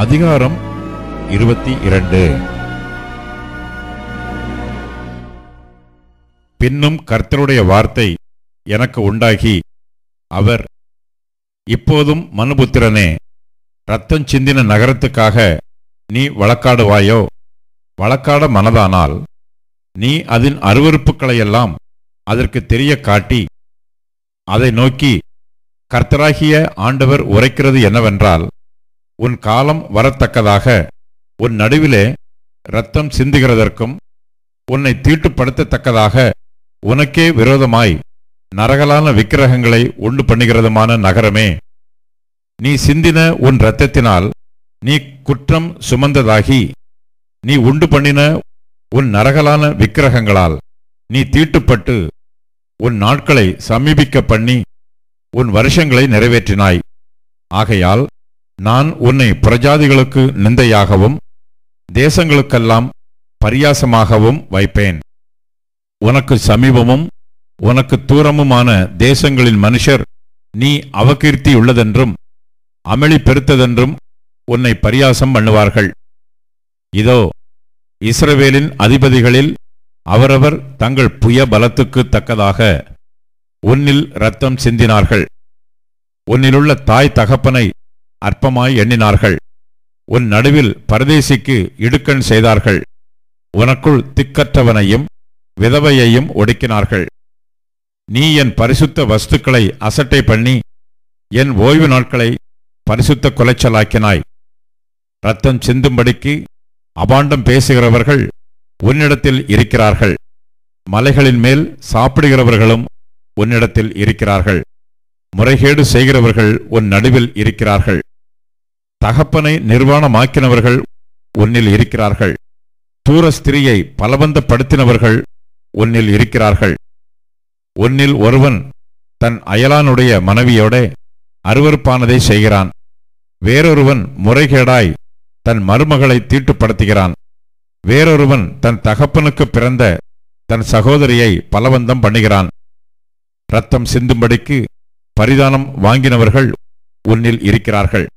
அதிகாரம் 22. பின்னும் கர்த்தருடைய வார்த்தை எனக்கு உண்டாகி, அவர், இப்போதும் மனுபுத்திரனே, இரத்தம் சிந்தின நகரத்துக்காக நீ வழக்காடுவாயோ? வழக்காட மனதானால் நீ அதன் அருவருப்புகளையெல்லாம் அதற்கு தெரிய காட்டி, அதை நோக்கி, கர்த்தராகிய ஆண்டவர் உரைக்கிறது என்னவென்றால், உன் காலம் வரத்தக்கதாக உன் நடுவிலே இரத்தம் சிந்துகிறதற்கும் உன்னை தீட்டுப்படுத்தத்தக்கதாக உனக்கே விரோதமாய் நரகலான விக்கிரகங்களை உண்டு பண்ணுகிறதுமான நகரமே, நீ சிந்தின உன் இரத்தத்தினால் நீ குற்றம் சுமந்ததாகி, நீ உண்டு பண்ணின உன் நரகலான விக்கிரகங்களால் நீ தீட்டுப்பட்டு உன் நாட்களை சமீபிக்க பண்ணி உன் வருஷங்களை நிறைவேற்றினாய். ஆகையால் நான் உன்னை புறஜாதிகளுக்கு நிந்தையாகவும் தேசங்களுக்கெல்லாம் பரியாசமாகவும் வைப்பேன். உனக்கு சமீபமும் உனக்கு தூரமுமான தேசங்களின் மனுஷர் நீ அவகீர்த்தியுள்ளதென்றும் அமளி பெருத்ததென்றும் உன்னை பரியாசம் பண்ணுவார்கள். இதோ, இஸ்ரவேலின் அதிபதிகளில் அவரவர் தங்கள் புய பலத்துக்கு தக்கதாக உன்னில் இரத்தம் சிந்தினார்கள். உன்னிலுள்ள தாய் தகப்பனை அற்பமாய் எண்ணினார்கள். உன் நடுவில் பரதேசிக்கு இடுக்கண் செய்தார்கள். உனக்குள் திக்கற்றவனையும் விதவையையும் ஒடுக்கினார்கள். நீ என் பரிசுத்த வஸ்துக்களை அசட்டை பண்ணி என் ஓய்வு நாட்களை பரிசுத்த குலைச்சலாக்கினாய். இரத்தம் சிந்தும்படிக்கு அபாண்டம் பேசுகிறவர்கள் உன்னிடத்தில் இருக்கிறார்கள். மலைகளின் மேல் சாப்பிடுகிறவர்களும் உன்னிடத்தில் இருக்கிறார்கள். முறைகேடு செய்கிறவர்கள் உன் நடுவில் இருக்கிறார்கள். தகப்பனை நிர்வாணமாக்கினவர்கள் உன்னில் இருக்கிறார்கள். தூர ஸ்திரியை பலவந்தப்படுத்தினவர்கள் உன்னில் இருக்கிறார்கள். உன்னில் ஒருவன் தன் அயலானுடைய மனைவியோட அருவருப்பானதை செய்கிறான். வேறொருவன் முறைகேடாய் தன் மருமகளை தீட்டுப்படுத்துகிறான். வேறொருவன் தன் தகப்பனுக்கு பிறந்த தன் சகோதரியை பலவந்தம் பண்ணுகிறான். இரத்தம் சிந்தும்படிக்கு பரிதானம் வாங்கினவர்கள் உன்னில் இருக்கிறார்கள்.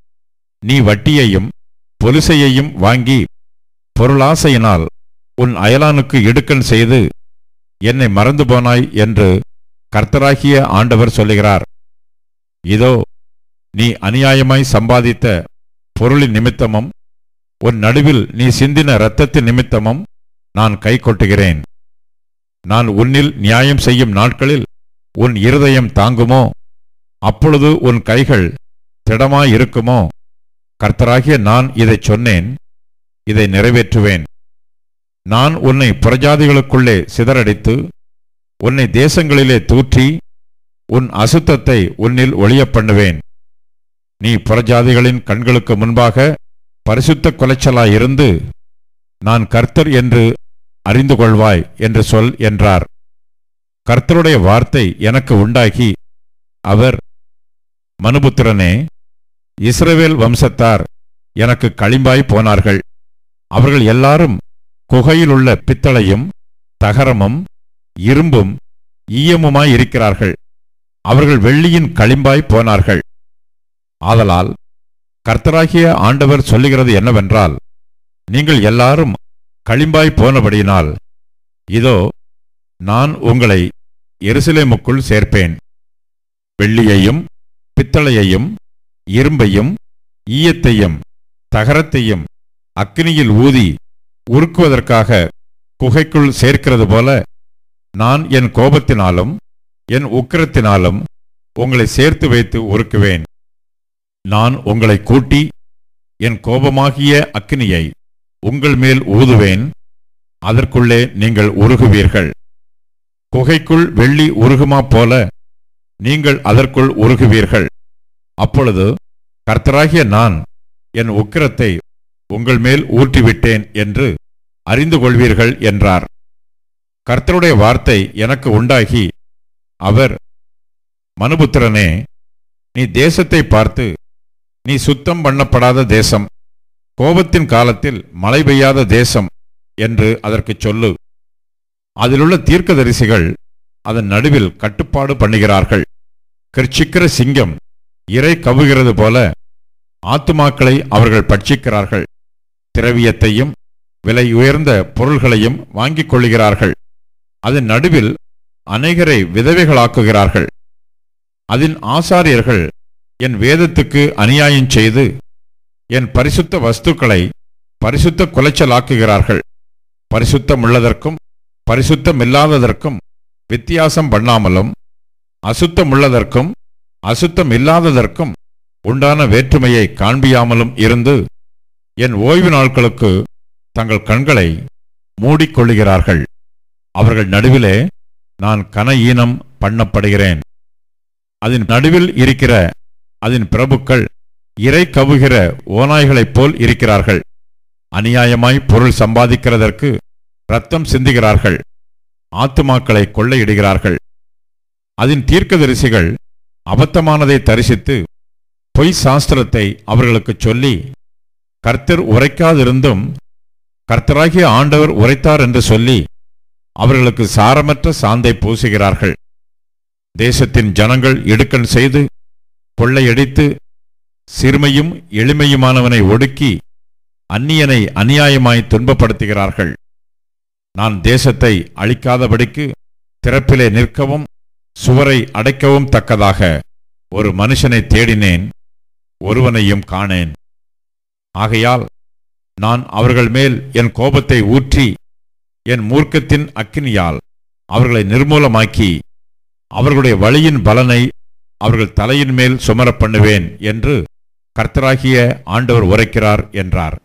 நீ வட்டியையும் பொலிசையையும் வாங்கி பொருளாசையினால் உன் அயலானுக்கு இடுக்கண் செய்து என்னை மறந்து போனாய் என்று கர்த்தராகிய ஆண்டவர் சொல்லுகிறார். இதோ, நீ அநியாயமாய் சம்பாதித்த பொருளின் நிமித்தமும் உன் நடுவில் நீ சிந்தின இரத்தத்தின் நிமித்தமும் நான் கை கொட்டுகிறேன். நான் உன்னில் நியாயம் செய்யும் நாட்களில் உன் இருதயம் தாங்குமோ? அப்பொழுது உன் கைகள் திடமாயிருக்குமோ? கர்த்தராகிய நான் இதைச் சொன்னேன், இதை நிறைவேற்றுவேன். நான் உன்னை புறஜாதிகளுக்குள்ளே சிதறடித்து உன்னை தேசங்களிலே தூற்றி உன் அசுத்தத்தை உன்னில் ஒளியப் பண்ணுவேன். நீ புறஜாதிகளின் கண்களுக்கு முன்பாக பரிசுத்த குலைச்சலாயிருந்து நான் கர்த்தர் என்று அறிந்து கொள்வாய் என்று சொல் என்றார். கர்த்தருடைய வார்த்தை எனக்கு உண்டாகி, அவர், மனுபுத்திரனே, இஸ்ரவேல் வம்சத்தார் எனக்கு களிம்பாய் போனார்கள். அவர்கள் எல்லாரும் குகையிலுள்ள பித்தளையும் தகரமும் இரும்பும் ஈயமுமாயிருக்கிறார்கள். அவர்கள் வெள்ளியின் களிம்பாய் போனார்கள். ஆதலால் கர்த்தராகிய ஆண்டவர் சொல்லுகிறது என்னவென்றால், நீங்கள் எல்லாரும் களிம்பாய் போனபடியினால் இதோ, நான் உங்களை எருசலேமுக்குள் சேர்ப்பேன். வெள்ளியையும் பித்தளையையும் இரும்பையும் ஈயத்தையும் தகரத்தையும் அக்கினியில் ஊதி உருக்குவதற்காக குகைக்குள் சேர்க்கிறது போல நான் என் கோபத்தினாலும் என் உக்கிரத்தினாலும் உங்களை சேர்த்து வைத்து உருக்குவேன். நான் உங்களை கூட்டி என் கோபமாகிய அக்கினியை உங்கள் மேல் ஊதுவேன். அதற்குள்ளே நீங்கள் உருகுவீர்கள். குகைக்குள் வெள்ளி உருகுமா போல நீங்கள் அதற்குள் உருகுவீர்கள். அப்பொழுது கர்த்தராகிய நான் என் உக்கிரத்தை உங்கள் மேல் ஊற்றிவிட்டேன் என்று அறிந்து கொள்வீர்கள் என்றார். கர்த்தருடைய வார்த்தை எனக்கு உண்டாகி, அவர், மனுபுத்திரனே, நீ தேசத்தை பார்த்து, நீ சுத்தம் பண்ணப்படாத தேசம், கோபத்தின் காலத்தில் மழை பெய்யாத தேசம் என்று அதற்குச் சொல்லு. அதிலுள்ள தீர்க்கதரிசிகள் அதன் நடுவில் கட்டுப்பாடு பண்ணுகிறார்கள். கர்ச்சிக்கிற சிங்கம் இரை கவுகிறது போல ஆத்துமாக்களை அவர்கள் பட்சிக்கிறார்கள். திரவியத்தையும் விலை உயர்ந்த பொருள்களையும் வாங்கிக் கொள்ளுகிறார்கள். அதன் நடுவில் அநேகரை விதவைகளாக்குகிறார்கள். அதன் ஆசாரியர்கள் என் வேதத்துக்கு அநியாயம் செய்து என் பரிசுத்த வஸ்துக்களை பரிசுத்த குலைச்சலாக்குகிறார்கள். பரிசுத்தமுள்ளதற்கும் பரிசுத்தமில்லாததற்கும் வித்தியாசம் பண்ணாமலும் அசுத்தமுள்ளதற்கும் அசுத்தமில்லாததற்கும் உண்டான வேற்றுமையை காண்பியாமலும் இருந்து என் ஓய்வு நாட்களுக்கு தங்கள் கண்களை மூடிக்கொள்ளுகிறார்கள். அவர்கள் நடுவிலே நான் கன ஈனம் பண்ணப்படுகிறேன். அதன் நடுவில் இருக்கிற அதன் பிரபுக்கள் இறை கவுகிற ஓநாய்களைப் போல் இருக்கிறார்கள். அநியாயமாய் பொருள் சம்பாதிக்கிறதற்கு இரத்தம் சிந்துகிறார்கள். ஆத்துமாக்களை கொள்ளையிடுகிறார்கள். அதன் தீர்க்கதரிசிகள் அபத்தமானதை தரிசித்து பொய் சாஸ்திரத்தை அவர்களுக்கு சொல்லி கர்த்தர் உரைக்காதிருந்தும் கர்த்தராகிய ஆண்டவர் உரைத்தார் என்று சொல்லி அவர்களுக்கு சாரமற்ற சாந்தை பூசுகிறார்கள். தேசத்தின் ஜனங்கள் இடுக்கண் செய்து கொள்ளையடித்து சிறுமையும் எளிமையுமானவனை ஒடுக்கி அந்நியனை அநியாயமாய் துன்பப்படுத்துகிறார்கள். நான் தேசத்தை அழிக்காதபடிக்கு திறப்பிலே நிற்கவும் சுவரை அடைக்கவும் தக்கதாக ஒரு மனுஷனை தேடினேன், ஒருவனையும் காணேன். ஆகையால் நான் அவர்கள் மேல் என் கோபத்தை ஊற்றி என் மூர்க்கத்தின் அக்கினியால் அவர்களை நிர்மூலமாக்கி அவர்களுடைய வழியின் பலனை அவர்கள் தலையின் மேல் சுமரப் பண்ணுவேன் என்று கர்த்தராகிய ஆண்டவர் உரைக்கிறார் என்றார்.